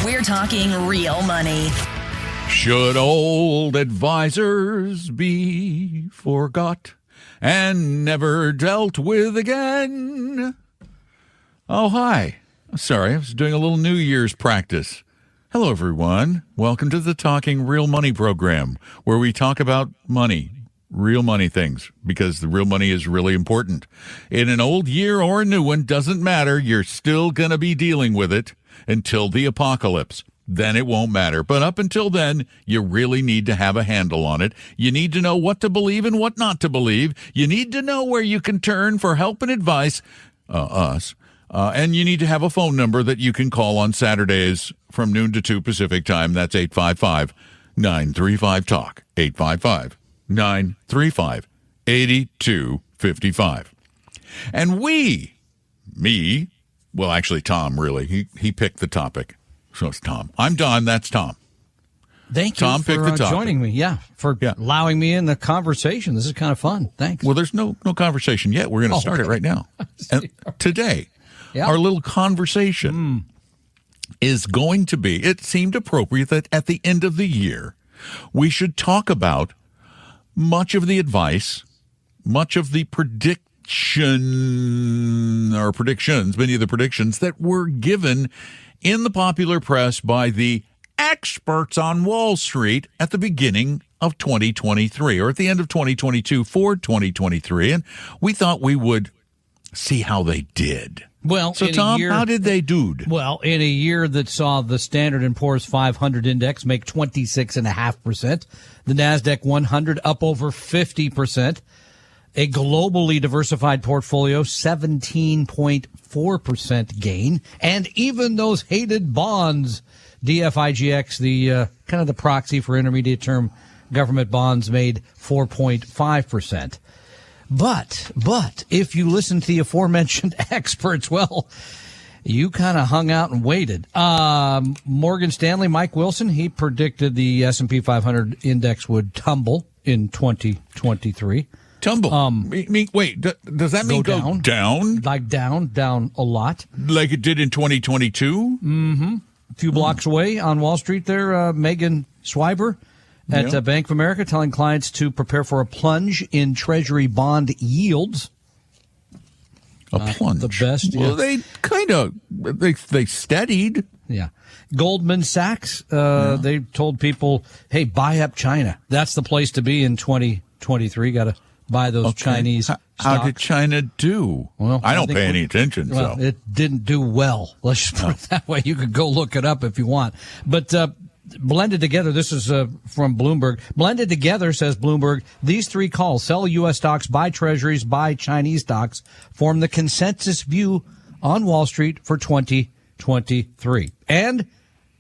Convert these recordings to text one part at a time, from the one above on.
We're talking real money. Should old advisors be forgot and never dealt with again? Oh, hi. Sorry, I was doing a little New Year's practice. Hello, everyone. Welcome to the Talking Real Money program, where we talk about money, real money things, because the real money is really important. In an old year or a new one, doesn't matter. You're still going to be dealing with it until the apocalypse. Then it won't matter. But up until then, you really need to have a handle on it. You need to know what to believe and what not to believe. You need to know where you can turn for help and advice, and you need to have a phone number that you can call on Saturdays from noon to 2 Pacific time. That's 855-935-TALK, 855-935-8255. And well, actually, Tom, really, he picked the topic. So it's Tom. I'm Don. That's Tom. Thank you for joining me. For allowing me in the conversation. This is kind of fun. Thanks. Well, there's no conversation yet. We're going to start it right now. And today, our little conversation is going to be, it seemed appropriate that at the end of the year, we should talk about much of the advice, much of the predictions, many of the predictions that were given in the popular press by the experts on Wall Street at the beginning of 2023, or at the end of 2022 for 2023, and we thought we would see how they did. Well, so Tom, how did they do? Well, in a year that saw the Standard & Poor's 500 index make 26.5%, the NASDAQ 100 up over 50%, a globally diversified portfolio, 17.4% gain. And even those hated bonds, DFIGX, the kind of the proxy for intermediate term government bonds, made 4.5%. But if you listen to the aforementioned experts, well, you kind of hung out and waited. Morgan Stanley, Mike Wilson, he predicted the S&P 500 index would tumble in 2023. Tumble. Wait, does that mean go down? Like down a lot. Like it did in 2022? Mm-hmm. A few blocks away on Wall Street there, Megan Schreiber at Bank of America telling clients to prepare for a plunge in Treasury bond yields. A plunge? The best. Well, they kind of, they steadied. Yeah. Goldman Sachs, they told people, hey, buy up China. That's the place to be in 2023. Got to buy those Chinese stocks. How did China do? Well, I don't pay any attention. Well, so. It didn't do well. Let's just put it that way. You could go look it up if you want. But blended together, this is from Bloomberg. Blended together, says Bloomberg, these three calls, sell U.S. stocks, buy treasuries, buy Chinese stocks, form the consensus view on Wall Street for 2023. And,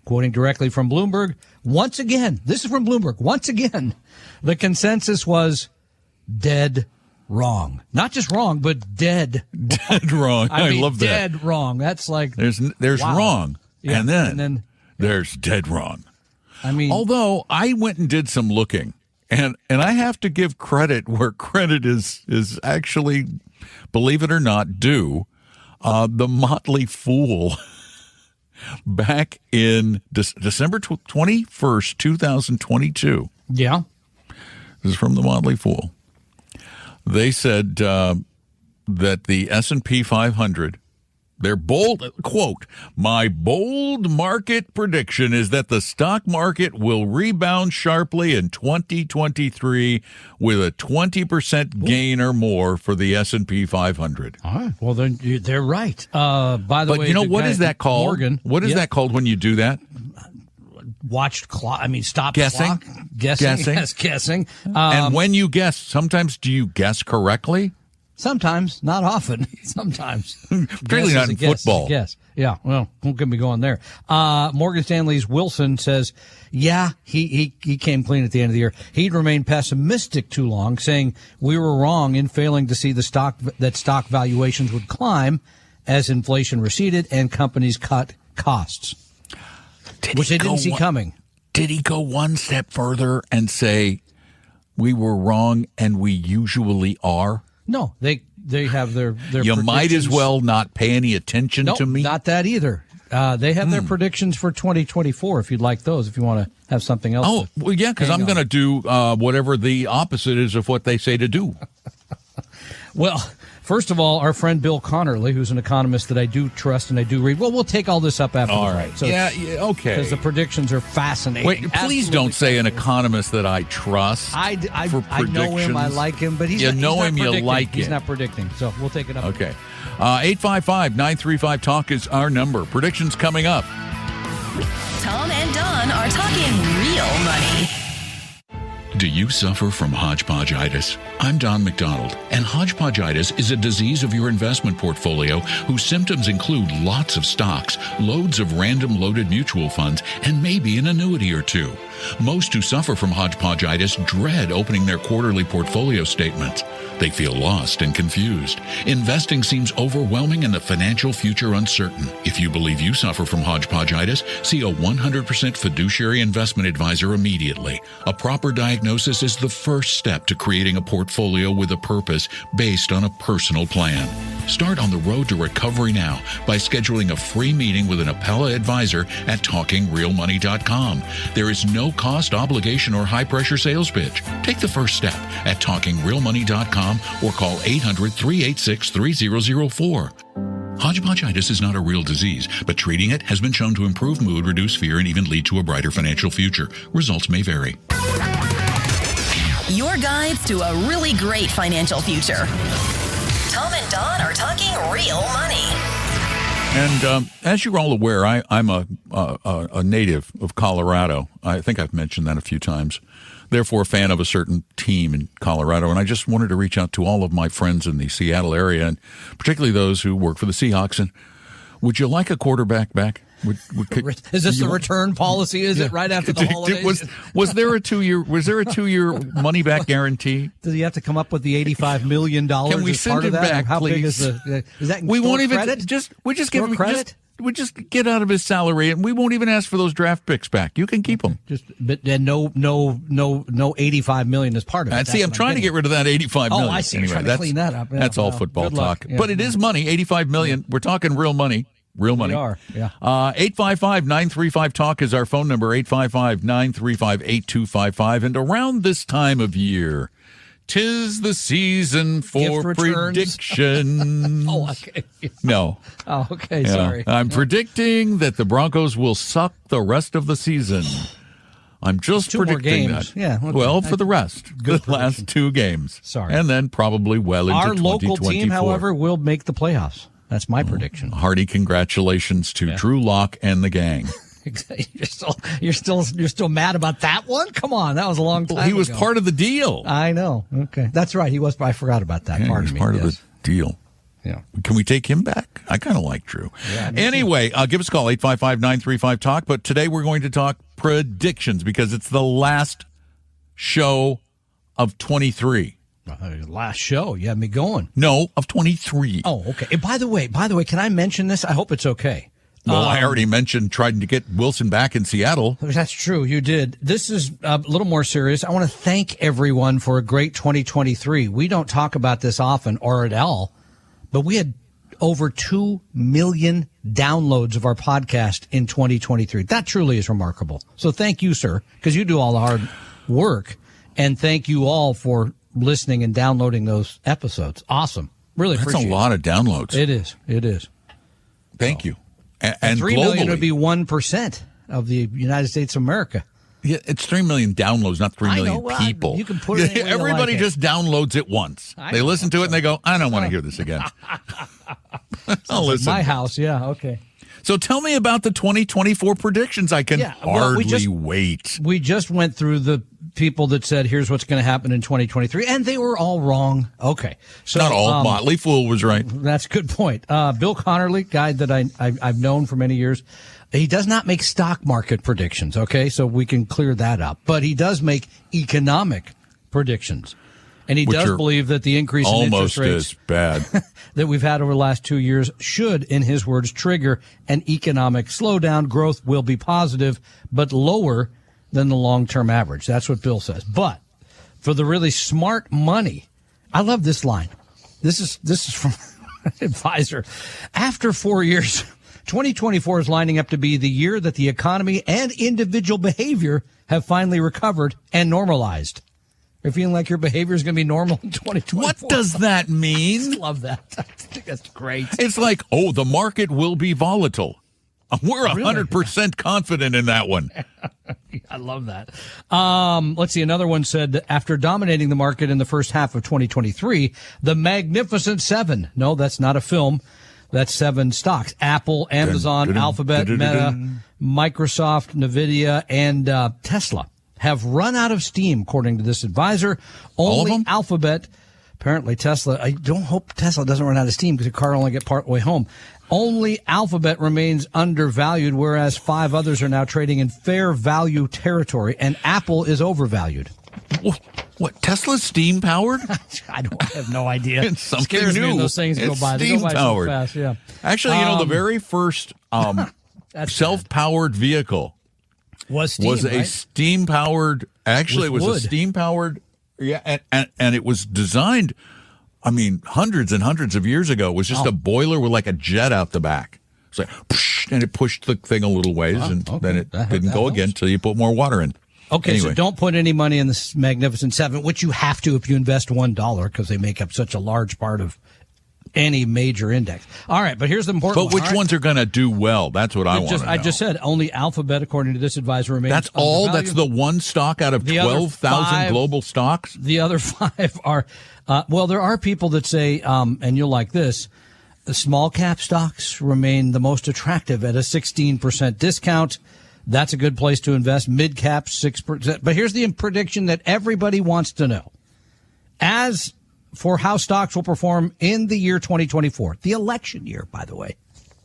quoting directly from Bloomberg, once again, this is from Bloomberg, once again, the consensus was dead wrong. Not just wrong, but dead. Dead wrong. I mean, love that. Dead wrong. That's like there's wow. Wrong, yeah. and then there's dead wrong. I mean, although I went and did some looking, and I have to give credit where credit is actually, believe it or not, due. The Motley Fool back in December 21st, 2022. Yeah. This is from the Motley Fool. They said that the S&P 500, their bold, quote, my bold market prediction is that the stock market will rebound sharply in 2023 with a 20% gain or more for the S&P 500. All right. Well, then they're right. By the way, you know, what is that called? Morgan, what is that called when you do that? Watched clock. I mean, stop guessing. Clock. Guessing. Yes, guessing. And when you guess, sometimes do you guess correctly? Sometimes, not often. Sometimes. Particularly not in football. Yes. Yeah. Well, don't get me going there. Morgan Stanley's Wilson says, yeah, he came clean at the end of the year. He'd remained pessimistic too long, saying we were wrong in failing to see stock valuations would climb as inflation receded and companies cut costs. Which they didn't see coming. Did he go one step further and say, we were wrong and we usually are? No, they have their You might as well not pay any attention to me? Not that either. They have their predictions for 2024, if you'd like those, if you want to have something else. Oh, well, yeah, because I'm going to do whatever the opposite is of what they say to do. Well, first of all, our friend Bill Connerly, who's an economist that I do trust and I do read. Well, we'll take all this up after All the right. break. So yeah, okay. Because the predictions are fascinating. Wait, please don't say an economist that I trust. I know him, I like him, but he's you not, know he's not him, you predicting. like He's it. not predicting, so we'll take it up. Okay. 855-935-TALK is our number. Predictions coming up. Tom and Don are talking real money. Do you suffer from hodgepodgeitis? I'm Don McDonald, and hodgepodgeitis is a disease of your investment portfolio whose symptoms include lots of stocks, loads of random loaded mutual funds, and maybe an annuity or two. Most who suffer from hodgepodgeitis dread opening their quarterly portfolio statements. They feel lost and confused. Investing seems overwhelming and the financial future uncertain. If you believe you suffer from hodgepodgeitis, see a 100% fiduciary investment advisor immediately. A proper diagnosis is the first step to creating a portfolio with a purpose based on a personal plan. Start on the road to recovery now by scheduling a free meeting with an Appella advisor at TalkingRealMoney.com. There is no cost, obligation, or high-pressure sales pitch. Take the first step at TalkingRealMoney.com or call 800-386-3004. Hodgepodgeitis is not a real disease, but treating it has been shown to improve mood, reduce fear, and even lead to a brighter financial future. Results may vary. Your guides to a really great financial future. Tom and Don are talking real money. And as you're all aware, I'm a native of Colorado. I think I've mentioned that a few times. Therefore, a fan of a certain team in Colorado. And I just wanted to reach out to all of my friends in the Seattle area, and particularly those who work for the Seahawks. And would you like a quarterback back? Is this the return policy? Is it right after the holidays? Was there a 2-year money back guarantee? Does he have to come up with the $85 million? Can we send him back, How please? big is the? Is that we won't even credit? we just give him credit. We just get out of his salary, and we won't even ask for those draft picks back. You can keep them. But then no $85 million is part of it. See, I'm trying to get rid of that $85 million. Oh, I see. Anyway, You're trying to clean that up. Yeah, that's all football talk. Yeah. But it is money, $85 million. We're talking real money. Real money. We are, yeah. 855-935-TALK is our phone number, 855-935-8255. And around this time of year, 'tis the season for predictions. Oh, okay. No. Oh, okay, Yeah. sorry. I'm predicting that the Broncos will suck the rest of the season. I'm just Two more predicting games. that. Yeah, okay. Well, for the rest. Good the last 2 games. Sorry. And then probably well into Our 2024. local team, however, will make the playoffs. That's my prediction. Hearty congratulations to Drew Lock and the gang. You're still mad about that one? Come on, that was a long time He was ago. part of the deal. I know. Okay, that's right. He was. I forgot about that. Yeah, Pardon he was me. part of Yes. the deal. Yeah. Can we take him back? I kind of like Drew. Yeah, anyway, give us a call, 855-935-TALK. But today we're going to talk predictions because it's the last show of 23. Last show, you had me going. No, of 23. Oh, okay. And by the way, can I mention this? I hope it's okay. Well, I already mentioned trying to get Wilson back in Seattle. That's true. You did. This is a little more serious. I want to thank everyone for a great 2023. We don't talk about this often or at all, but we had over 2 million downloads of our podcast in 2023. That truly is remarkable. So thank you, sir, because you do all the hard work. And thank you all for listening and downloading those episodes. Awesome. Really appreciate it. That's a lot of downloads. It is. It is. Thank you. And 3 globally, million would be 1% of the United States of America. Yeah, it's 3 million downloads, not 3 million Well, people. you can put it any way you Everybody like just downloads it once. They listen to it and they go, I don't want to hear this again. I'll listen. My house, yeah, okay. So tell me about the 2024 predictions. I can hardly wait. We just went through the people that said, here's what's going to happen in 2023, and they were all wrong. Okay. So, not all. Motley Fool was right. That's a good point. Bill Connerly, guy that I've known for many years, he does not make stock market predictions, okay? So we can clear that up. But he does make economic predictions. And he does believe that the increase in interest rates almost as bad that we've had over the last 2 years should, in his words, trigger an economic slowdown. Growth will be positive, but lower than the long-term average. That's what Bill says. But for the really smart money, I love this line. This is from advisor. After 4 years, 2024 is lining up to be the year that the economy and individual behavior have finally recovered and normalized. You're feeling like your behavior is going to be normal in 2024. What does that mean? I love that. I think that's great. It's like, oh, the market will be volatile. We're 100% confident in that one. I love that. Let's see. Another one said that after dominating the market in the first half of 2023, the Magnificent Seven. No, that's not a film. That's 7 stocks. Apple, Amazon, Alphabet, Meta, Microsoft, Nvidia, and Tesla have run out of steam, according to this advisor. All of Only them? Alphabet, apparently Tesla. I don't hope Tesla doesn't run out of steam because the car only get part way home. Only Alphabet remains undervalued, whereas 5 others are now trading in fair value territory, and Apple is overvalued. What, Tesla's steam powered? I have no idea. It's something Scares new. me when those things go It's by. They go by so steam-powered. fast, yeah. Actually, the very first self-powered vehicle was steam, was a right? steam-powered. Actually, With it was wood. a steam-powered. Yeah, and it was designed. I mean, hundreds and hundreds of years ago. It was just a boiler with like a jet out the back. It's like, and it pushed the thing a little ways, and then it didn't go again until you put more water in. Okay, anyway. So don't put any money in this Magnificent Seven, which you have to if you invest $1 because they make up such a large part of any major index. All right, but here's the important But one. which ones are going to do well? That's what I want to know. I just said only Alphabet, according to this advisor, remains That's all? That's undervalued. the one stock out of The other 12,000 5 global stocks? The other 5 are, well, there are people that say, and you'll like this, the small cap stocks remain the most attractive at a 16% discount. That's a good place to invest. Mid cap, 6%. But here's the prediction that everybody wants to know. As for how stocks will perform in the year 2024, the election year, by the way.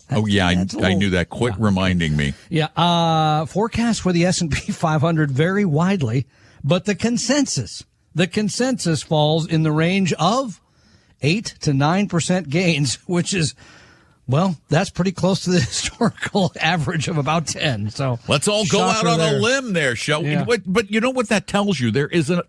Oh, yeah, I knew that. Quit reminding me. Yeah, forecasts for the S&P 500 vary widely, but the consensus falls in the range of 8 to 9% gains, which is, well, that's pretty close to the historical average of about 10. So let's all go out on a limb there, shall we? Yeah. But you know what that tells you? There's a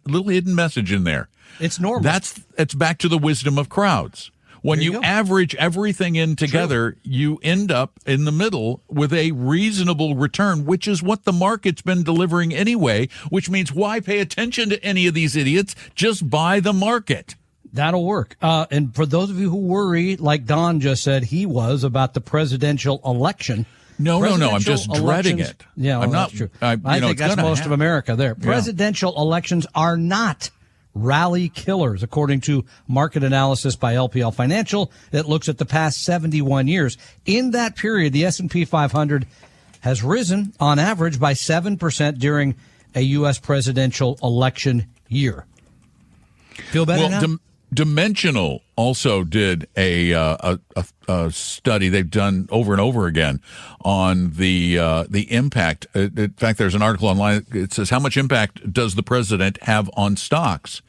little hidden message in there. It's normal. It's back to the wisdom of crowds. When you average everything in together, you end up in the middle with a reasonable return, which is what the market's been delivering anyway, which means why pay attention to any of these idiots? Just buy the market. That'll work. And for those of you who worry, like Don just said he was, about the presidential election. No, I'm just dreading it. Yeah, well, I'm not. that's true. I think that's most of America there. Yeah. Presidential elections are not rally killers, according to market analysis by LPL Financial that looks at the past 71 years. In that period, the S&P 500 has risen on average by 7% during a U.S. presidential election year. Feel better now? Dimensional also did a study they've done over and over again on the impact. In fact, there's an article online. It says, how much impact does the president have on stocks?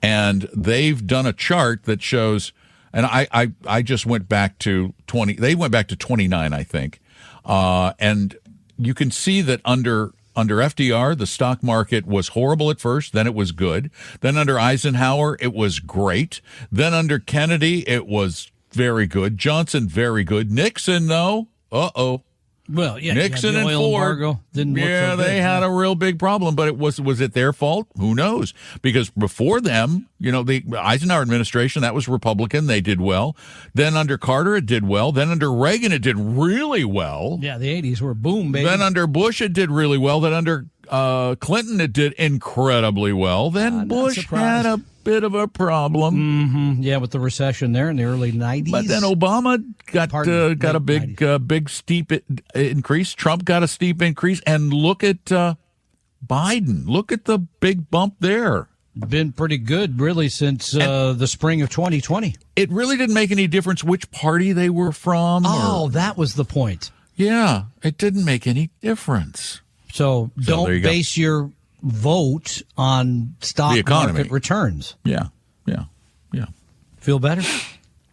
And they've done a chart that shows, and I just went back to 20. They went back to 29, I think. And you can see that under FDR, the stock market was horrible at first. Then it was good. Then under Eisenhower, it was great. Then under Kennedy, it was very good. Johnson, very good. Nixon, though, Well, yeah, Nixon the and oil Ford, embargo didn't look so good. they had a real big problem. But was it their fault? Who knows? Because before them, the Eisenhower administration, that was Republican. They did well. Then under Carter, it did well. Then under Reagan, it did really well. Yeah, the 80s were boom, baby. Then under Bush, it did really well. Then under Clinton, it did incredibly well. Then Bush had a bit of a problem. Mm-hmm. Yeah, with the recession there in the early 90s. But then Obama got a big steep increase. Trump got a steep increase. And look at Biden. Look at the big bump there. Been pretty good, really, since the spring of 2020. It really didn't make any difference which party they were from. That was the point. Yeah, it didn't make any difference. So don't base your vote on stock market returns. Yeah. Feel better?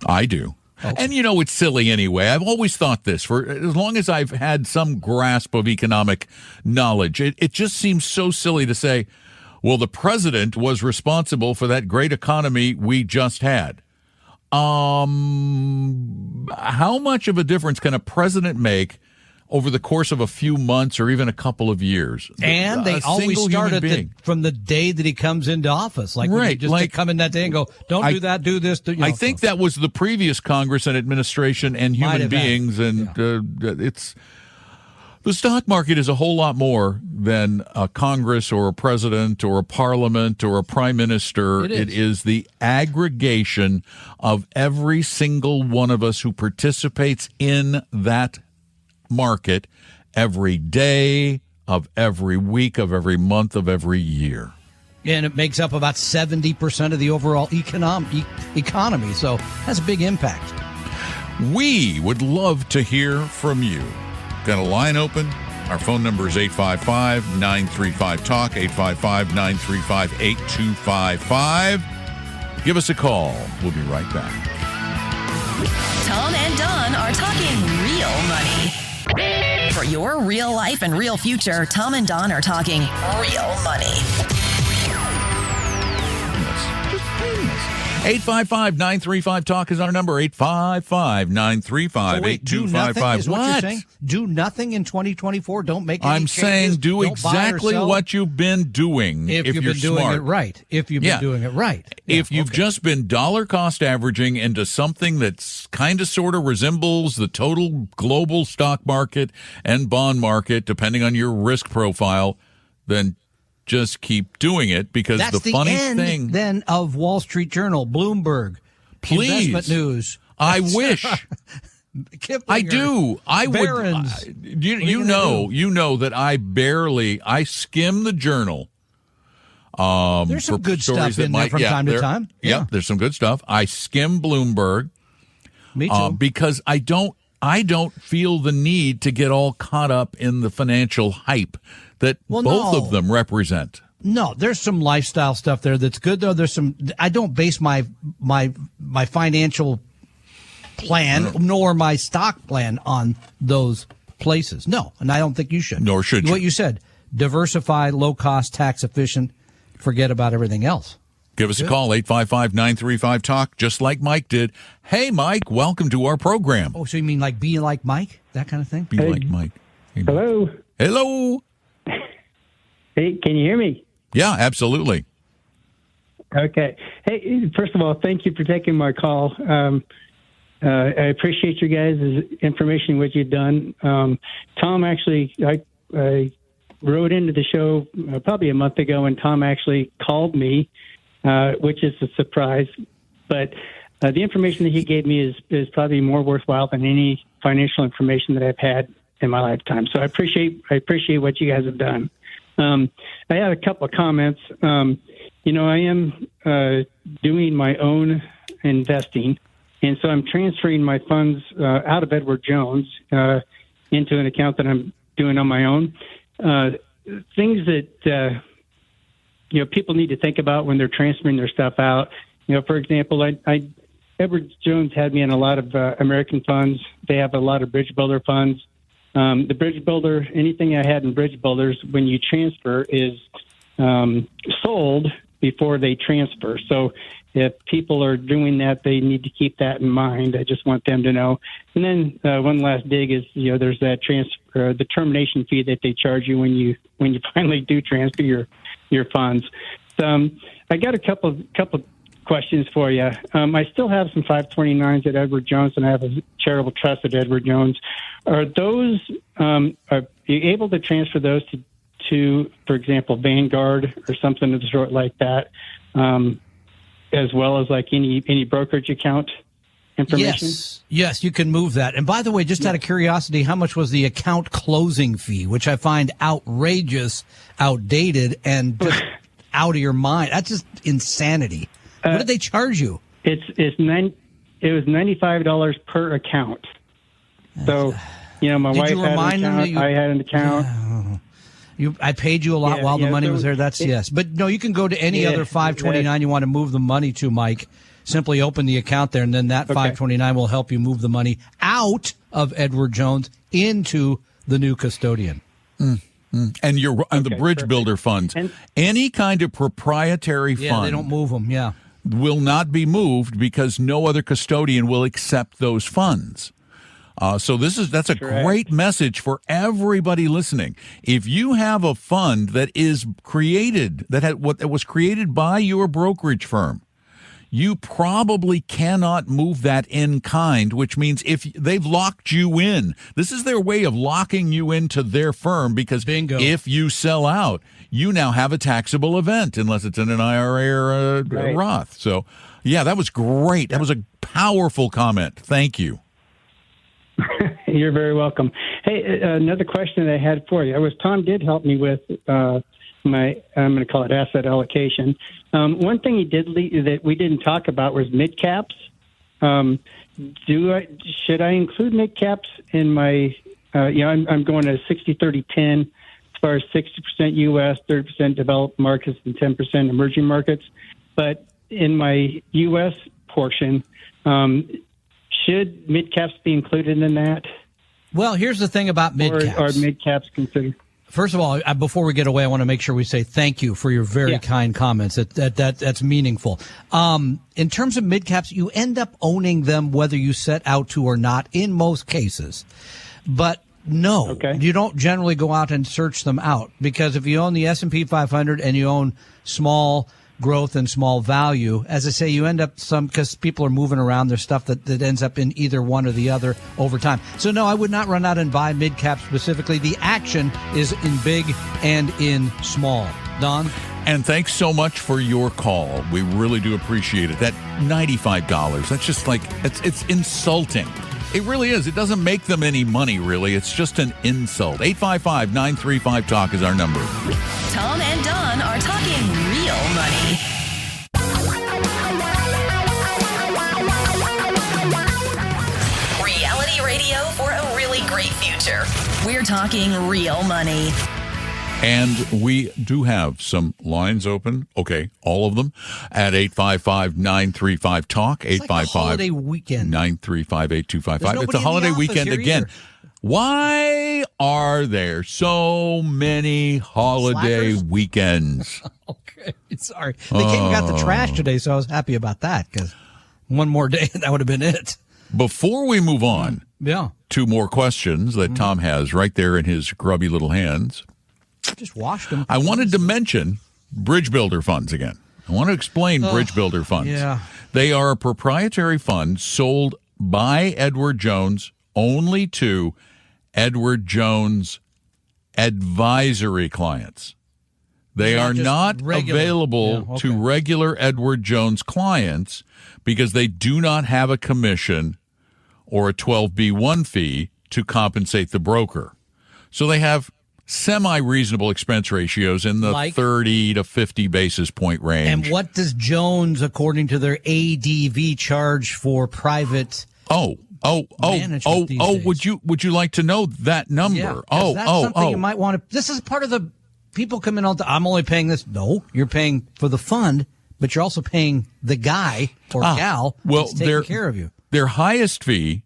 I do. Okay. And it's silly anyway. I've always thought this for as long as I've had some grasp of economic knowledge. It just seems so silly to say, well, the president was responsible for that great economy we just had. How much of a difference can a president make over the course of a few months or even a couple of years? And they always start from the day that he comes into office. Like, right, just come in that day and go, don't do that, do this. I think that was the previous Congress and administration and human beings. And it's the stock market is a whole lot more than a Congress or a president or a parliament or a prime minister. It is the aggregation of every single one of us who participates in that market every day of every week of every month of every year. And it makes up about 70% of the overall economy. So that's a big impact. We would love to hear from you. Got a line open. Our phone number is 855-935-TALK, 855-935-8255. Give us a call. We'll be right back. Tom and Don are talking real money. For your real life and real future, Tom and Don are talking real money. 855-935-TALK is our number. 855-935-8255. What you're saying? Do nothing in 2024? Don't make any changes? I'm saying do exactly what you've been doing if you've you're been doing smart. it right. If you've been doing it right. If you've just been dollar cost averaging into something that's kind of sort of resembles the total global stock market and bond market, depending on your risk profile, then just keep doing it, because that's the funny thing then of Wall Street Journal, Bloomberg, investment news. I wish. I do. I Barron's. would. You know that I skim the Journal. There's some good stuff in there from time to time. Yeah, there's some good stuff. I skim Bloomberg. Me too. Because I don't feel the need to get all caught up in the financial hype that both of them represent. No, there's some lifestyle stuff there that's good, though. There's some. I don't base my financial plan nor my stock plan on those places. No, and I don't think you should. Nor should you. What you said: diversified, low cost, tax efficient. Forget about everything else. Give us a call, 855-935-TALK, just like Mike did. Hey, Mike, welcome to our program. Oh, so you mean like be like Mike, that kind of thing? Be like Mike. Hey, hello. Hello. Hey, can you hear me? Yeah, absolutely. Okay. Hey, first of all, thank you for taking my call. I appreciate you guys' information, what you've done. Tom, actually, I wrote into the show probably a month ago, and Tom actually called me, which is a surprise. But the information that he gave me is probably more worthwhile than any financial information that I've had in my lifetime. So I appreciate what you guys have done. I had a couple of comments. I am doing my own investing, and so I'm transferring my funds out of Edward Jones into an account that I'm doing on my own. Things that people need to think about when they're transferring their stuff out. For example, Edward Jones had me in a lot of American funds. They have a lot of BridgeBuilder funds. The BridgeBuilder, anything I had in BridgeBuilders, when you transfer, is sold before they transfer. So if people are doing that, they need to keep that in mind. I just want them to know. And then one last dig is, there's that transfer, the termination fee that they charge you when you finally do transfer your funds. I got a couple questions for you. I still have some 529s at Edward Jones, and I have a charitable trust at Edward Jones. Are those are you able to transfer those to, for example, Vanguard or something of the sort like that, as well as like any brokerage account information? Yes, you can move that. And by the way, just out of curiosity, how much was the account closing fee, which I find outrageous, outdated, and just out of your mind? That's just insanity. What did they charge you? It was $95 per account. So, my wife had an account. I had an account. I paid you a lot while the money was there. That's yes. But no, you can go to any other 529 you want to move the money to, Mike. Simply open the account there, and then that 529 will help you move the money out of Edward Jones into the new custodian. And you're on the BridgeBuilder funds. Any kind of proprietary fund. Yeah, they don't move them, yeah. will not be moved because no other custodian will accept those funds. So that's a great message for everybody listening. If you have a fund that is created, that was created by your brokerage firm, you probably cannot move that in kind, which means if they've locked you in, this is their way of locking you into their firm, because if you sell out, you now have a taxable event unless it's in an IRA or a Roth. So, yeah, that was great. That was a powerful comment. Thank you. You're very welcome. Hey, another question I had for you. Tom did help me with my, I'm going to call it asset allocation. One thing he did that we didn't talk about was mid caps. Should I include mid caps in my? I'm going to 60-30-10 as far as 60% U.S., 30% developed markets, and 10% emerging markets. But in my U.S. portion, should mid caps be included in that? Well, here's the thing about mid caps. Or are mid caps considered? First of all, before we get away, I want to make sure we say thank you for your very kind comments. That's meaningful. In terms of mid caps, you end up owning them whether you set out to or not in most cases. But no, you don't generally go out and search them out, because if you own the S&P 500 and you own small growth and small value, as I say, you end up because people are moving around. There's stuff that ends up in either one or the other over time. So no, I would not run out and buy mid cap specifically. The action is in big and in small. Don? And thanks so much for your call. We really do appreciate it. That $95, that's just like, it's insulting. It really is. It doesn't make them any money, really. It's just an insult. 855-935-TALK is our number. Tom and Don are talking real money. Reality radio for a really great future. We're talking real money. And we do have some lines open. Okay, all of them at 855-935-TALK. 855-935-8255. It's a holiday weekend again. Why are there so many holiday weekends? Okay, sorry. They came and got the trash today, so I was happy about that, because one more day, that would have been it. Before we move on to more questions that Tom has right there in his grubby little hands, just washed them. I wanted to mention BridgeBuilder funds again. I want to explain BridgeBuilder funds. Yeah. They are a proprietary fund sold by Edward Jones only to Edward Jones advisory clients. They are not available to regular Edward Jones clients because they do not have a commission or a 12B1 fee to compensate the broker. So they have semi-reasonable expense ratios in the 30 to 50 basis point range. And what does Jones, according to their ADV, charge for private management these days? Would you like to know that number? Yeah, that's something you might want to. This is part of the people coming on. I'm only paying this. No, you're paying for the fund, but you're also paying the guy or gal that's taking care of you. Their highest fee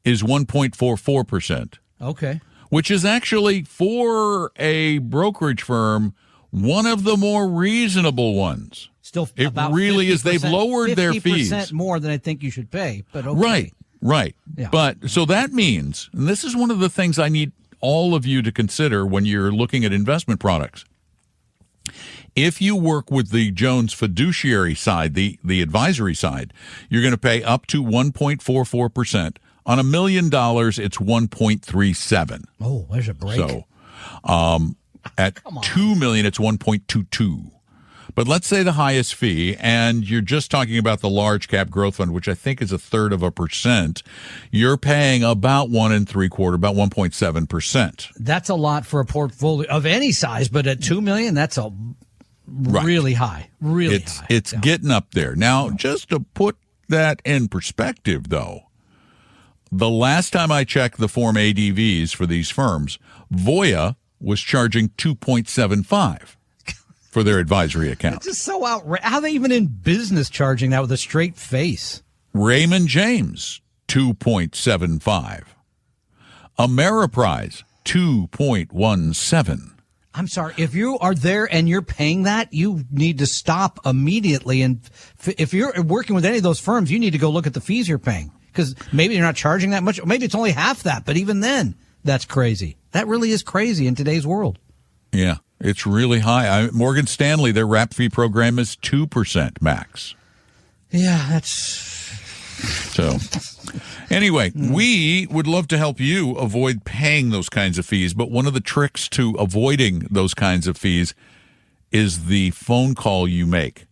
is 1.44%. Okay. Which is actually, for a brokerage firm, one of the more reasonable ones. Still, it about really is. They've lowered their fees 50% more than I think you should pay. But okay. Right. Yeah. But so that means, and this is one of the things I need all of you to consider when you're looking at investment products. If you work with the Jones fiduciary side, the advisory side, you're going to pay up to 1.44%. On $1 million, it's 1.37. Oh, there's a break. So, at $2 million, it's 1.22. But let's say the highest fee, and you're just talking about the large cap growth fund, which I think is 1/3%. You're paying about 1 3/4, about 1.7%. That's a lot for a portfolio of any size, but at $2 million, that's a really high. Really high. It's getting up there. Now, just to put that in perspective, though, the last time I checked the form ADVs for these firms, Voya was charging 2.75 for their advisory account. It's just so outrageous. How are they even in business charging that with a straight face? Raymond James, 2.75. Ameriprise, 2.17. I'm sorry. If you are there and you're paying that, you need to stop immediately. And if you're working with any of those firms, you need to go look at the fees you're paying, because maybe you're not charging that much. Or maybe it's only half that. But even then, that's crazy. That really is crazy in today's world. Yeah, it's really high. Morgan Stanley, their wrap fee program is 2% max. Yeah, that's... So, anyway, we would love to help you avoid paying those kinds of fees. But one of the tricks to avoiding those kinds of fees is the phone call you make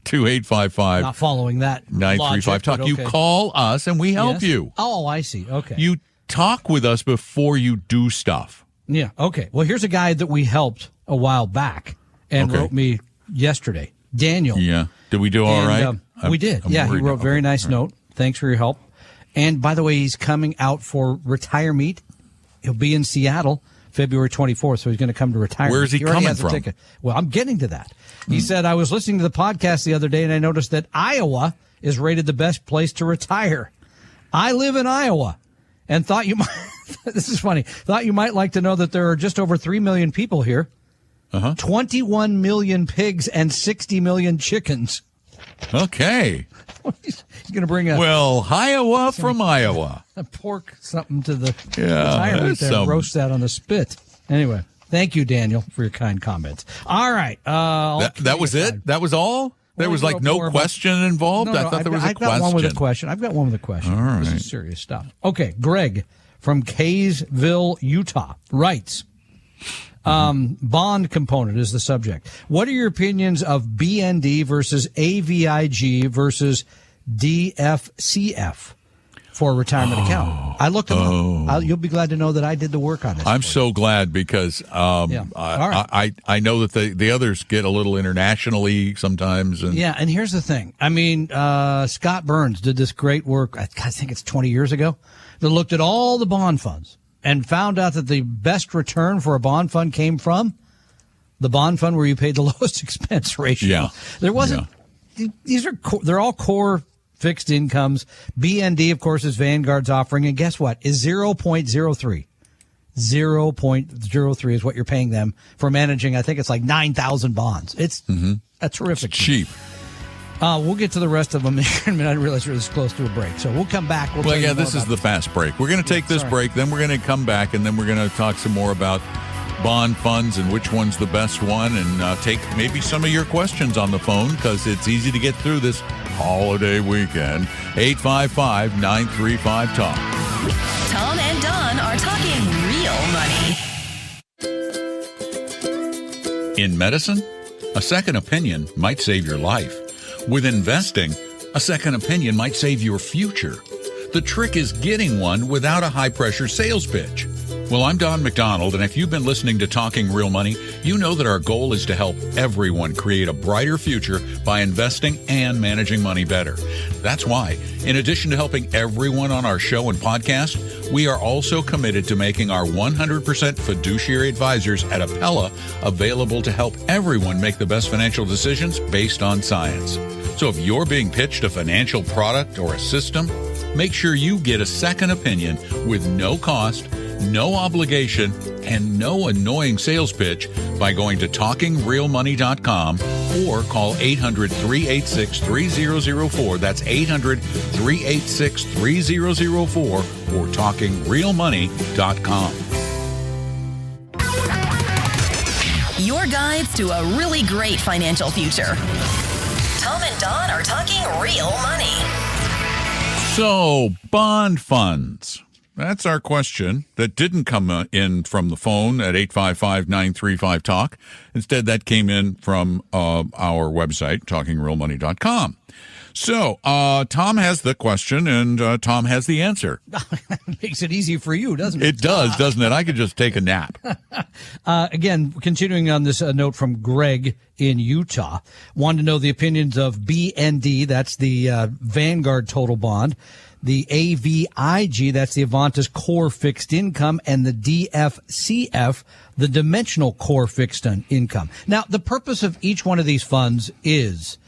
to 855. Not following that 935 Talk. Okay. You call us and we help you. Oh, I see. Okay. You talk with us before you do stuff. Yeah. Okay. Well, here's a guy that we helped a while back and wrote me yesterday. Daniel. Yeah. Did we do all right? We did. He wrote a very nice note. Thanks for your help. And by the way, he's coming out for Retire Meet. He'll be in Seattle February 24th, so he's going to come to Retire. Where is he coming from? Ticket. Well, I'm getting to that. He said, I was listening to the podcast the other day, and I noticed that Iowa is rated the best place to retire. I live in Iowa and thought you might, this is funny, thought you might like to know that there are just over 3 million people here, 21 million pigs, and 60 million chickens. Okay. He's going to bring Iowa from Iowa. A pork something to the Yeah, retirement there and roast that on the spit. Anyway, thank you, Daniel, for your kind comments. All right. That was it? That was all? There was like no question involved? I thought there was a question. I've got one with a question. I've got one with a question. All right. This is serious stuff. Okay, Greg from Kaysville, Utah writes, bond component is the subject. What are your opinions of BND versus AVIG versus DFCF for a retirement account? I looked them up. You'll be glad to know that I did the work on this. I'm so glad because All right. I know that the others get a little internationally sometimes. And here's the thing. I mean, Scott Burns did this great work, I think it's 20 years ago, that looked at all the bond funds and found out that the best return for a bond fund came from the bond fund where you paid the lowest expense ratio. Yeah. There wasn't, they're all core fixed incomes. BND, of course, is Vanguard's offering. And guess what? Is 0.03. 0.03 is what you're paying them for managing. I think it's like 9,000 bonds. It's a terrific. It's cheap. We'll get to the rest of them in a minute. I realize we're this close to a break, so we'll come back. This is the fast break. We're going to take this break, then we're going to come back, and then we're going to talk some more about bond funds and which one's the best one, and take maybe some of your questions on the phone, because it's easy to get through this holiday weekend. 855-935-TALK. Tom and Don are talking real money. In medicine, a second opinion might save your life. With investing, a second opinion might save your future. The trick is getting one without a high-pressure sales pitch. Well, I'm Don McDonald, and if you've been listening to Talking Real Money, you know that our goal is to help everyone create a brighter future by investing and managing money better. That's why, in addition to helping everyone on our show and podcast, we are also committed to making our 100% fiduciary advisors at Appella available to help everyone make the best financial decisions based on science. So if you're being pitched a financial product or a system, make sure you get a second opinion with no cost, no obligation, and no annoying sales pitch by going to TalkingRealMoney.com or call 800-386-3004. That's 800-386-3004 or TalkingRealMoney.com. Your guides to a really great financial future. Tom and Don are talking real money. So, bond funds. That's our question that didn't come in from the phone at 855-935-TALK. Instead, that came in from our website, TalkingRealMoney.com. So, Tom has the question, and Tom has the answer. Makes it easy for you, doesn't it? It does, doesn't it? I could just take a nap. Again, continuing on this note from Greg in Utah, wanted to know the opinions of BND, that's the Vanguard Total Bond, the AVIG, that's the Avantis Core Fixed Income, and the DFCF, the Dimensional Core Fixed Income. Now, the purpose of each one of these funds is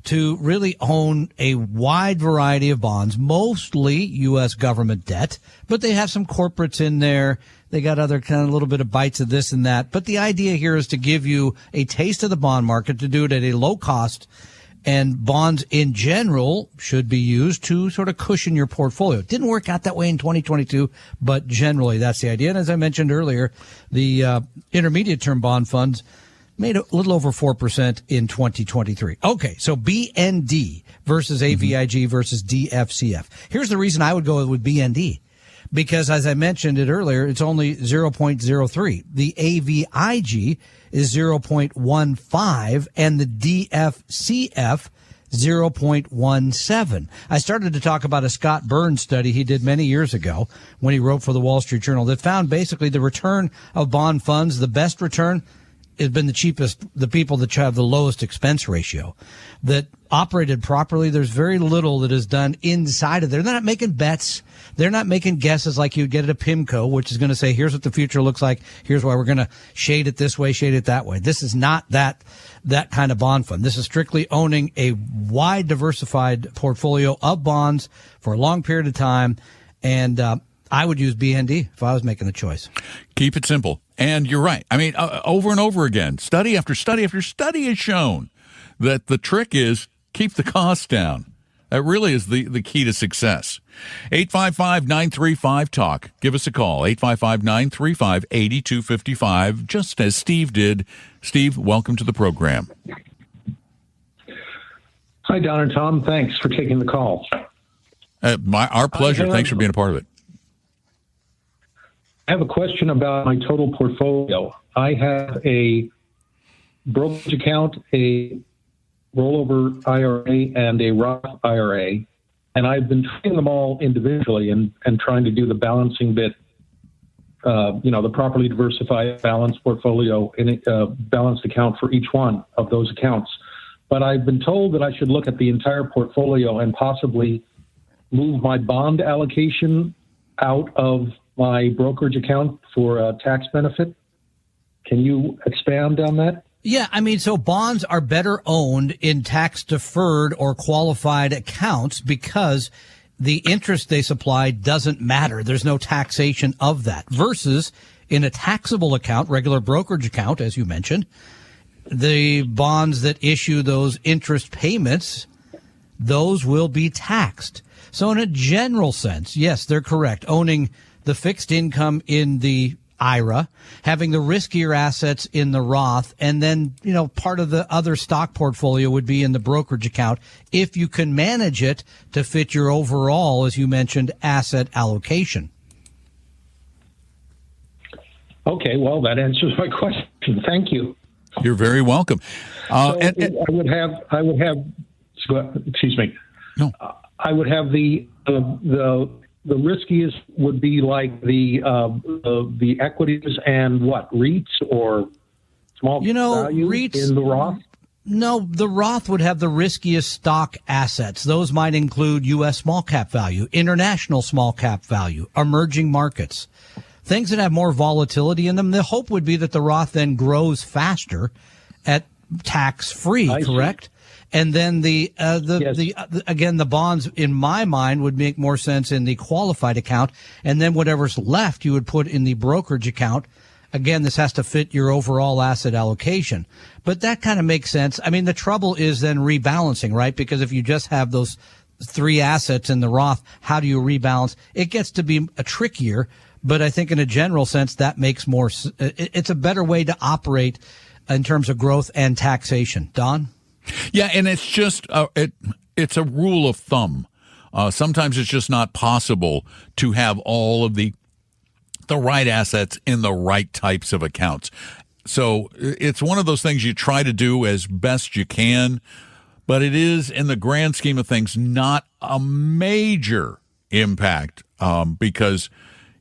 to really own a wide variety of bonds, mostly U.S. government debt, but they have some corporates in there. They got other kind of little bit of bites of this and that. But the idea here is to give you a taste of the bond market, to do it at a low cost. And bonds in general should be used to sort of cushion your portfolio. It didn't work out that way in 2022, but generally that's the idea. And as I mentioned earlier, the intermediate term bond funds made a little over 4% in 2023. Okay, so BND versus AVIG versus DFCF. Here's the reason I would go with BND. Because as I mentioned it earlier, it's only 0.03. The AVIG is 0.15 and the DFCF 0.17. I started to talk about a Scott Burns study he did many years ago when he wrote for the Wall Street Journal that found basically the return of bond funds, the best return has been the cheapest, the people that have the lowest expense ratio, that operated properly. There's very little that is done inside of there. They're not making bets. They're not making guesses like you'd get at a PIMCO, which is going to say, here's what the future looks like. Here's why we're going to shade it this way, shade it that way. This is not that kind of bond fund. This is strictly owning a wide diversified portfolio of bonds for a long period of time. And, I would use BND if I was making the choice. Keep it simple. And you're right. I mean, over and over again, study after study after study has shown that the trick is keep the costs down. That really is the key to success. 855-935-TALK. Give us a call. 855-935-8255, just as Steve did. Steve, welcome to the program. Hi, Don and Tom. Thanks for taking the call. Our pleasure. Thanks for being a part of it. I have a question about my total portfolio. I have a brokerage account, a rollover IRA, and a Roth IRA, and I've been treating them all individually and trying to do the balancing bit, the properly diversified balanced portfolio in a balanced account for each one of those accounts. But I've been told that I should look at the entire portfolio and possibly move my bond allocation out of my brokerage account for a tax benefit. Can you expand on that? Yeah, I mean, so bonds are better owned in tax deferred or qualified accounts because the interest they supply doesn't matter. There's no taxation of that versus in a taxable account, regular brokerage account, as you mentioned, the bonds that issue those interest payments, those will be taxed. So in a general sense, yes, they're correct. Owning the fixed income in the IRA, having the riskier assets in the Roth, and then, part of the other stock portfolio would be in the brokerage account if you can manage it to fit your overall, as you mentioned, asset allocation. Okay, well, that answers my question. Thank you. You're very welcome. I would have, excuse me. No. I would have the riskiest would be like the equities and what, REITs or small value REITs in the Roth? No, the Roth would have the riskiest stock assets. Those might include U.S. small cap value, international small cap value, emerging markets, things that have more volatility in them. The hope would be that the Roth then grows faster at tax free, correct? And then again, the bonds in my mind would make more sense in the qualified account. And then whatever's left you would put in the brokerage account. Again, this has to fit your overall asset allocation, but that kind of makes sense. I mean, the trouble is then rebalancing, right? Because if you just have those three assets in the Roth, how do you rebalance? It gets to be a trickier, but I think in a general sense, that makes more, it's a better way to operate in terms of growth and taxation. Don? Yeah, and it's just it's a rule of thumb. Sometimes it's just not possible to have all of the right assets in the right types of accounts. So it's one of those things you try to do as best you can, but it is, in the grand scheme of things, not a major impact because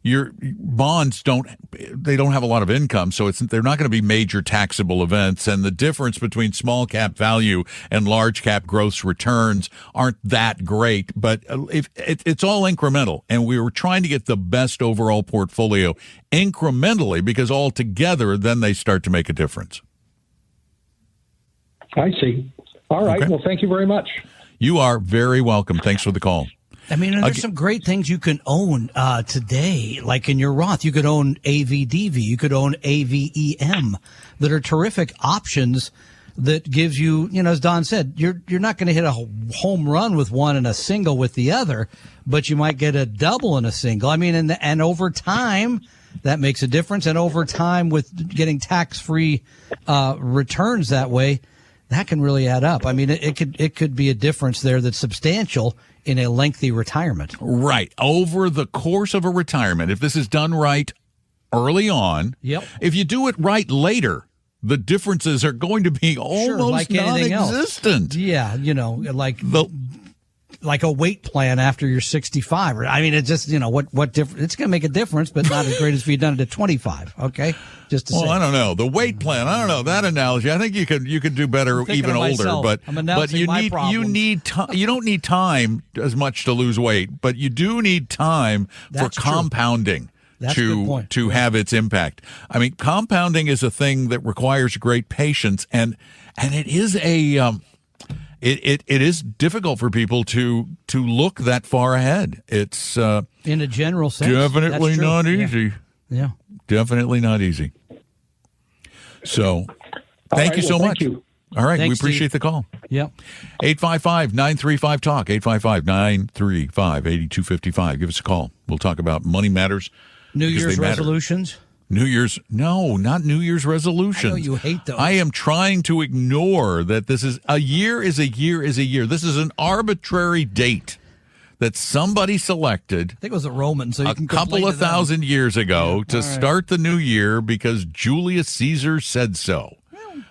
your bonds don't have a lot of income, so they're not going to be major taxable events, and the difference between small cap value and large cap gross returns aren't that great, but it's all incremental, and we were trying to get the best overall portfolio incrementally because all together then they start to make a difference. I see. All right. Okay. Well, thank you very much. You are very welcome. Thanks for the call. I mean, and there's some great things you can own today, like in your Roth. You could own AVDV, you could own AVEM, that are terrific options that gives you, as Don said, you're not going to hit a home run with one and a single with the other, but you might get a double and a single. I mean, and over time, that makes a difference. And over time, with getting tax-free returns that way, that can really add up. I mean, it could be a difference there that's substantial in a lengthy retirement. Right. Over the course of a retirement, if this is done right early on, yep. If you do it right later, the differences are going to be almost like non-existent. Yeah, like a weight plan after you're 65. I mean, it's just, what difference? It's going to make a difference, but not as great as if you'd done it at 25. Okay, just to say. Well, I don't know the weight plan. I don't know that analogy. I think you could do better even older. But you don't need time as much to lose weight, but you do need time for compounding. That's a good point. To have its impact. I mean, compounding is a thing that requires great patience, and it is it is difficult for people to look that far ahead. It's in a general sense, definitely not easy. Yeah, definitely not easy. So, thank you so much. All right, Thanks, we appreciate Steve. the call. Yep. 855-935-TALK, 855-935-8255. Give us a call. We'll talk about money matters. New Year's resolutions? No, not New Year's resolutions. I know you hate those. I am trying to ignore that this is a year is a year is a year. This is an arbitrary date that somebody selected. I think it was a Roman, so you can a couple of thousand years ago to start the new year because Julius Caesar said so.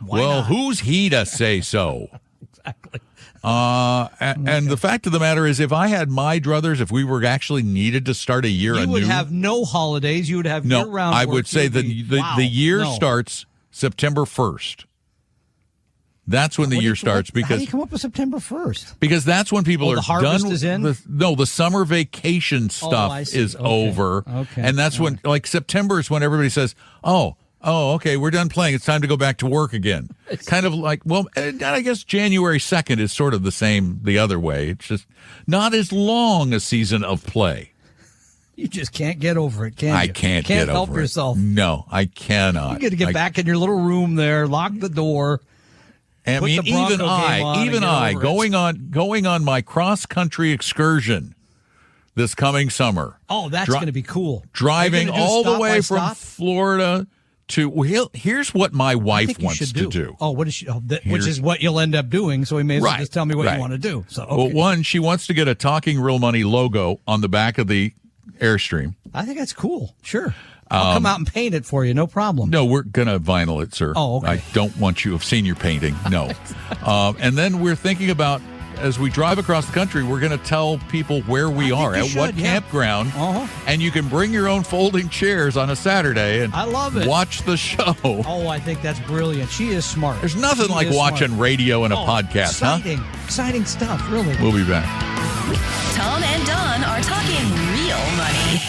Well, who's he to say so? Exactly. And the fact of the matter is, if I had my druthers, if we were actually needed to start a year anew, you would have no holidays. You would have year-round I work. would say the year starts September 1st. That's when the year starts. Because how do you come up with September 1st? Because that's when people are the harvest done. Is in? The summer vacation stuff is over. Okay. And that's when, like, September is when everybody says, oh, okay, we're done playing. It's time to go back to work again. It's kind of like, well, I guess January 2nd is sort of the same the other way. It's just not as long a season of play. You just can't get over it, can you? I can't get help over yourself. it. No, I cannot. You got to get back in your little room there, lock the door. I mean, even I, going on my cross-country excursion this coming summer. Oh, that's going to be cool. Driving all the way from Florida to, here's what my wife wants to do. Oh, what is she? Which is what you'll end up doing. So we may as well just tell me what you want to do. So, okay. Well, one, she wants to get a Talking Real Money logo on the back of the Airstream. I think that's cool. Sure. I'll come out and paint it for you. No problem. No, we're going to vinyl it, sir. Oh, okay. I don't want you to have seen your painting. No. And then we're thinking about, as we drive across the country, we're going to tell people where we are, at what campground. And you can bring your own folding chairs on a Saturday and I love it. Watch the show. Oh, I think that's brilliant. She is smart. There's nothing like watching radio and a podcast, Exciting stuff, really. We'll be back. Tom and Don are talking real money.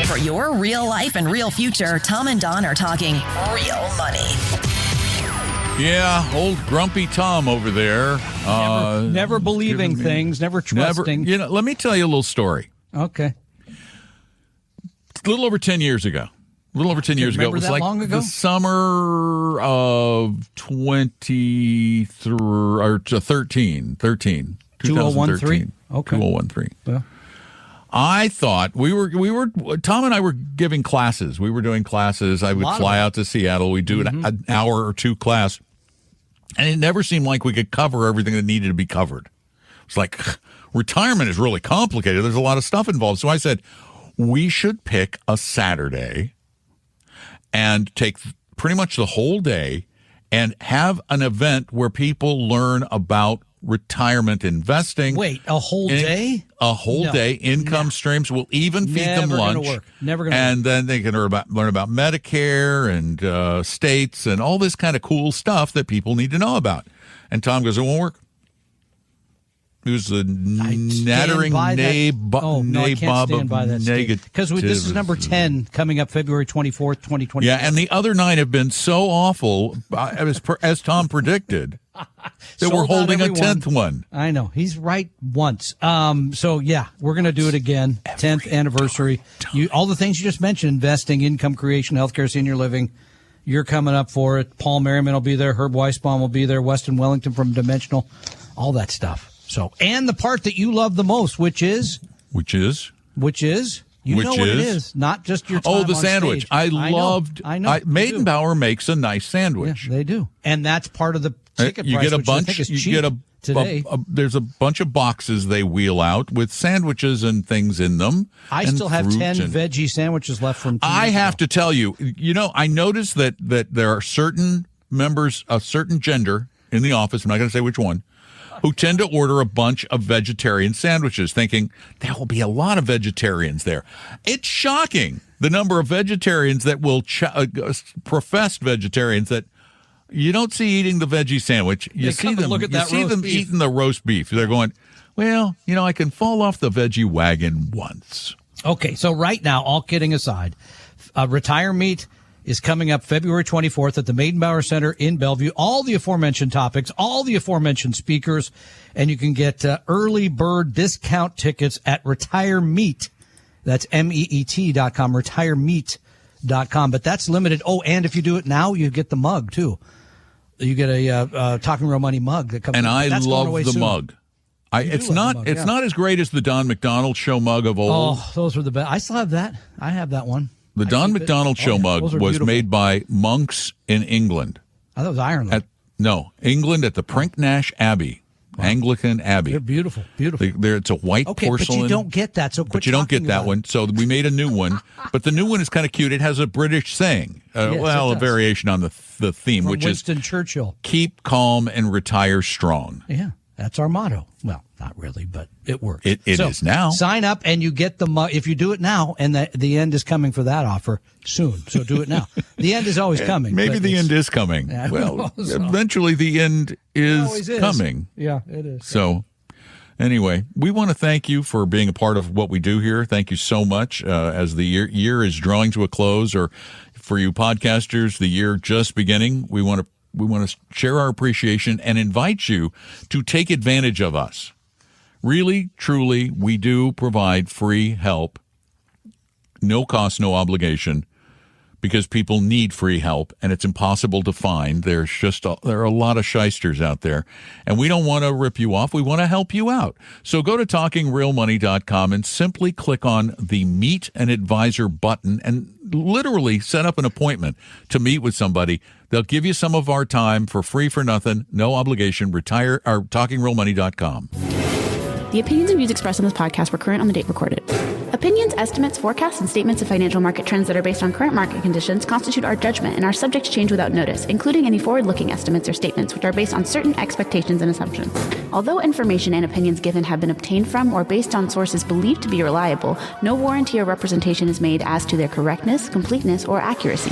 For your real life and real future, Tom and Don are talking real money. Yeah, old grumpy Tom over there. Never believing things, never trusting. Let me tell you a little story. Okay. A little over 10 years ago. It was like the summer of 2013. 2013. Okay. 2013. Yeah. I thought we were Tom and I were giving classes. We were doing classes. I would fly out to Seattle. We'd do an hour or two class. And it never seemed like we could cover everything that needed to be covered. It's like, retirement is really complicated. There's a lot of stuff involved. So I said, we should pick a Saturday and take pretty much the whole day and have an event where people learn about retirement investing. Wait, a whole day? A whole day. Income streams. We'll even feed them lunch. Never going to work. And then they can learn about Medicare and states and all this kind of cool stuff that people need to know about. And Tom goes, it won't work. who's the I nattering I can't stand by that negative. Because this is number 10 coming up February 24th, 2020. Yeah, and the other 9 have been so awful, as Tom predicted, that we're holding a 10th one. I know. He's right once. So, yeah, we're going to do it again. 10th anniversary. All the things you just mentioned, investing, income creation, healthcare, senior living. You're coming up for it. Paul Merriman will be there. Herb Weisbaum will be there. Weston Wellington from Dimensional. All that stuff. So, and the part that you love the most, which is? You know what it is. Not just your time Oh, the on sandwich. stage. I loved. I know. Maidenbauer makes a nice sandwich. Yeah, they do. And that's part of the ticket you price, get a which bunch. I think is You cheap get today. there's a bunch of boxes they wheel out with sandwiches and things in them. I and still have fruit 10 and- veggie sandwiches left from 2 I years have ago. to tell you, I noticed that there are certain members of certain gender in the office, I'm not going to say which one, who tend to order a bunch of vegetarian sandwiches, thinking there will be a lot of vegetarians there. It's shocking, the number of vegetarians that will, professed vegetarians that you don't see eating the veggie sandwich. You see them, look at that you see roast them beef. eating the roast beef. They're going, well, I can fall off the veggie wagon once. Okay, so right now, all kidding aside, Retire Meet is coming up February 24th at the Maidenbauer Center in Bellevue. All the aforementioned topics, all the aforementioned speakers, and you can get early bird discount tickets at Retire Meet. That's MEET.com, retiremeet.com. But that's limited. Oh, and if you do it now, you get the mug, too. You get a Talking Real Money mug that comes. And I that's going love away the soon. mug. It's not mug, it's yeah. not as great as the Don McDonald Show mug of old. Oh, those were the best. I still have that. I have that one. The Don McDonald Show mug Those are was beautiful. made by monks in England. I thought it was Ireland. England at the Prinknash Abbey, Anglican Abbey. They're beautiful, beautiful. It's a white porcelain. But you don't get that. So But you don't get that one. So we made a new one. But the new one is kind of cute. It has a British saying. Yes, it a does. variation on the theme, From which Winston Churchill. is keep calm and retire strong. Yeah, that's our motto. Well, not really, but it works. It is now. Sign up and you get the mug. If you do it now, and the end is coming for that offer soon. So do it now. The end is always coming. Maybe but the it's- end is coming. Yeah, Well, who knows? eventually the end always is coming. Yeah, it is. So, anyway, we want to thank you for being a part of what we do here. Thank you so much. As the year is drawing to a close, or for you podcasters, the year just beginning, we want to share our appreciation and invite you to take advantage of us. Really, truly, we do provide free help, no cost, no obligation, because people need free help, and it's impossible to find. There are a lot of shysters out there, and we don't want to rip you off. We want to help you out. So go to talkingrealmoney.com and simply click on the Meet an Advisor button and literally set up an appointment to meet with somebody. They'll give you some of our time for free, for nothing, no obligation. Talkingrealmoney.com. The opinions and views expressed on this podcast were current on the date recorded. Opinions, estimates, forecasts, and statements of financial market trends that are based on current market conditions constitute our judgment and are subject to change without notice, including any forward-looking estimates or statements which are based on certain expectations and assumptions. Although information and opinions given have been obtained from or based on sources believed to be reliable, no warranty or representation is made as to their correctness, completeness, or accuracy.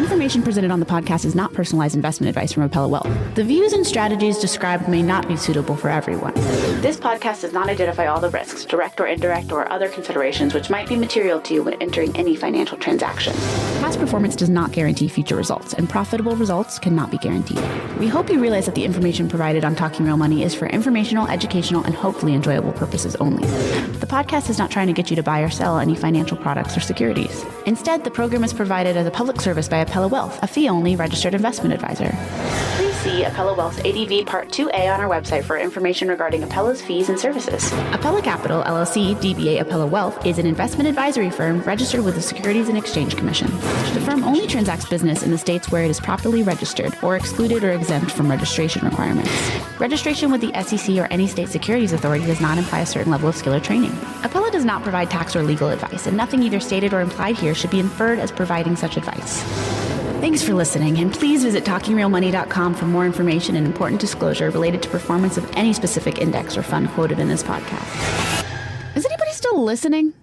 Information presented on the podcast is not personalized investment advice from Appella Wealth. The views and strategies described may not be suitable for everyone. This podcast does not identify all the risks, direct or indirect, or other considerations which might be material to you when entering any financial transaction. Past performance does not guarantee future results, and profitable results cannot be guaranteed. We hope you realize that the information provided on Talking Real Money is for informational, educational, and hopefully enjoyable purposes only. The podcast is not trying to get you to buy or sell any financial products or securities. Instead, the program is provided as a public service by Appella Wealth, a fee-only registered investment advisor. Please see Appella Wealth's ADV Part 2A on our website for information regarding Appella's fees and services. Appella Capital, LLC, DBA Appella Wealth, is an investment advisory firm registered with the Securities and Exchange Commission. The firm only transacts business in the states where it is properly registered or excluded or exempt from registration requirements. Registration with the SEC or any state securities authority does not imply a certain level of skill or training. Appella does not provide tax or legal advice, and nothing either stated or implied here should be inferred as providing such advice. Thanks for listening, and please visit TalkingRealMoney.com for more information and important disclosure related to performance of any specific index or fund quoted in this podcast. Is anybody still listening?